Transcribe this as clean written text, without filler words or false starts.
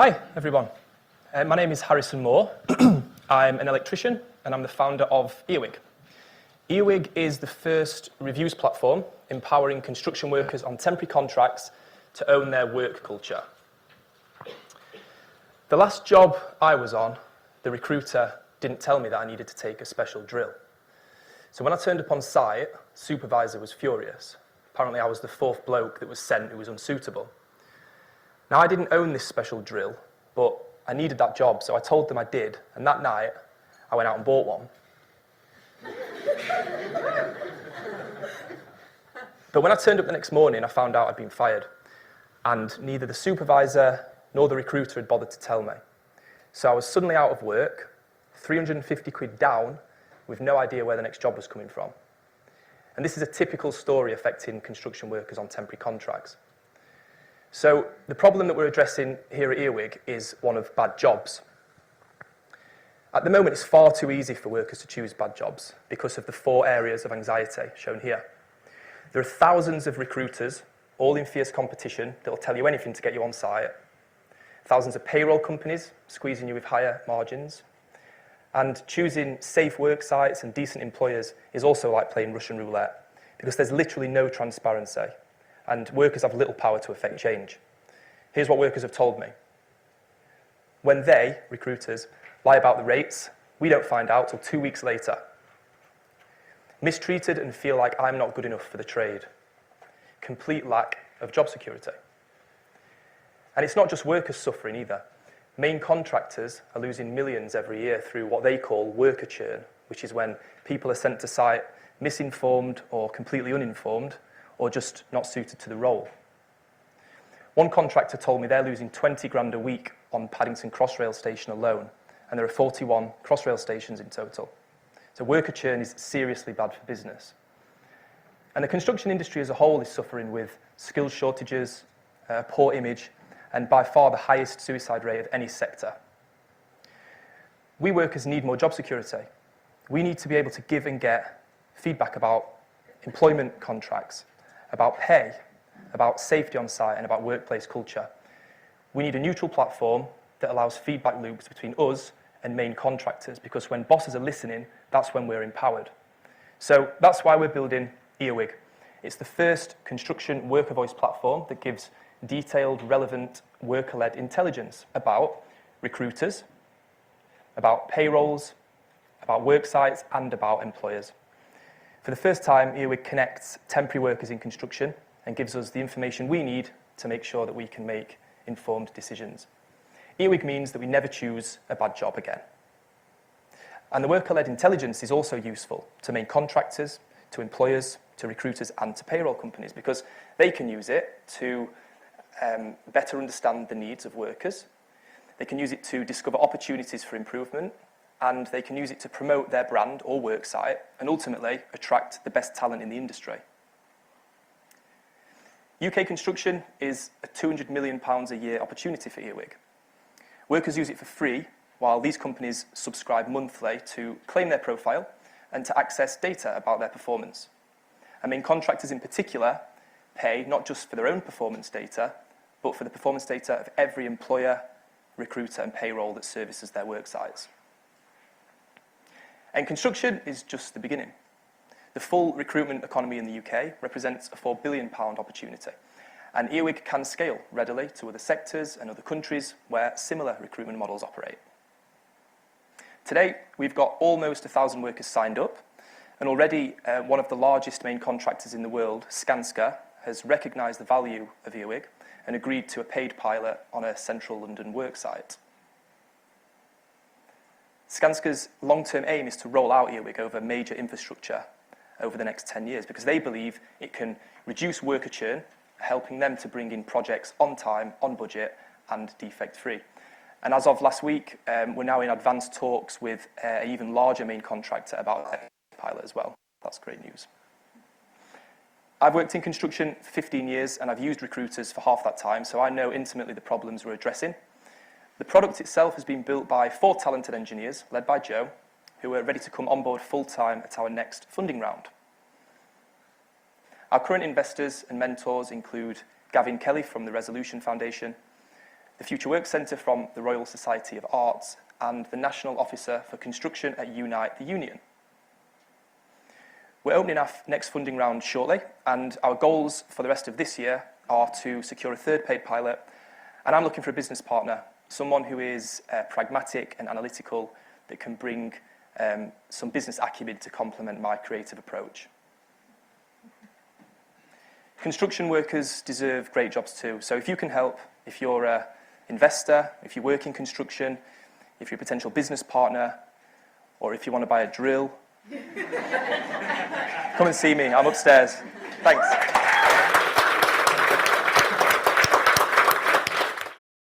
Hi, everyone. My name is Harrison Moore. I'm an electrician, and I'm the founder of Earwig. Earwig is the first reviews platform empowering construction workers on temporary contracts to own their work culture. The last job I was on, the recruiter didn't tell me that I needed to take a special drill. So when I turned up on site, the supervisor was furious. Apparently I was the fourth bloke that was sent who was unsuitable. Now, I didn't own this special drill, but I needed that job, so I told them I did, and that night, I went out and bought one. But when I turned up the next morning, I found out I'd been fired, and neither the supervisor nor the recruiter had bothered to tell me. So I was suddenly out of work, 350 quid down, with no idea where the next job was coming from. And this is a typical story affecting construction workers on temporary contracts. So the problem that we're addressing here at Earwig is one of bad jobs. At the moment, it's far too easy for workers to choose bad jobs because of the 4 areas of anxiety shown here. There are thousands of recruiters, all in fierce competition, that will tell you anything to get you on site. Thousands of payroll companies squeezing you with higher margins. And choosing safe work sites and decent employers is also like playing Russian roulette because there's literally no transparency. And workers have little power to affect change. Here's what workers have told me. When they, recruiters, lie about the rates, we don't find out till 2 weeks later. Mistreated and feel like I'm not good enough for the trade. Complete lack of job security. And it's not just workers suffering either. Main contractors are losing millions every year through what they call worker churn, which is when people are sent to site misinformed or completely uninformed, or just not suited to the role. One contractor told me they're losing 20 grand a week on Paddington Crossrail station alone, and there are 41 Crossrail stations in total. So worker churn is seriously bad for business. And the construction industry as a whole is suffering with skills shortages, poor image, and by far the highest suicide rate of any sector. We workers need more job security. We need to be able to give and get feedback about employment contracts, about pay, about safety on site, and about workplace culture. We need a neutral platform that allows feedback loops between us and main contractors, because when bosses are listening, that's when we're empowered. So that's why we're building Earwig. It's the first construction worker voice platform that gives detailed, relevant, worker-led intelligence about recruiters, about payrolls, about work sites, and about employers. For the first time, Earwig connects temporary workers in construction and gives us the information we need to make sure that we can make informed decisions. Earwig means that we never choose a bad job again. And the worker-led intelligence is also useful to main contractors, to employers, to recruiters, and to payroll companies, because they can use it to better understand the needs of workers. They can use it to discover opportunities for improvement, and they can use it to promote their brand or work site and ultimately attract the best talent in the industry. UK construction is a £200 million a year opportunity for Earwig. Workers use it for free, while these companies subscribe monthly to claim their profile and to access data about their performance. And main contractors in particular pay not just for their own performance data, but for the performance data of every employer, recruiter, and payroll that services their work sites. And construction is just the beginning. The full recruitment economy in the UK represents a £4 billion opportunity, and Earwig can scale readily to other sectors and other countries where similar recruitment models operate. Today, we've got almost 1,000 workers signed up, and already one of the largest main contractors in the world, Skanska, has recognised the value of Earwig and agreed to a paid pilot on a central London work site. Skanska's long-term aim is to roll out Earwig over major infrastructure over the next 10 years because they believe it can reduce worker churn, helping them to bring in projects on time, on budget, and defect-free. And as of last week, we're now in advanced talks with an even larger main contractor about a pilot as well. That's great news. I've worked in construction for 15 years, and I've used recruiters for half that time, so I know intimately the problems we're addressing. The product itself has been built by 4 talented engineers, led by Joe, who are ready to come on board full-time at our next funding round. Our current investors and mentors include Gavin Kelly from the Resolution Foundation, the Future Work Centre from the Royal Society of Arts, and the National Officer for Construction at Unite the Union. We're opening our next funding round shortly, and our goals for the rest of this year are to secure a third paid pilot, and I'm looking for a business partner, someone who is pragmatic and analytical, that can bring some business acumen to complement my creative approach. Construction workers deserve great jobs too, so if you can help, if you're an investor, if you work in construction, if you're a potential business partner, or if you want to buy a drill, come and see me, I'm upstairs. Thanks.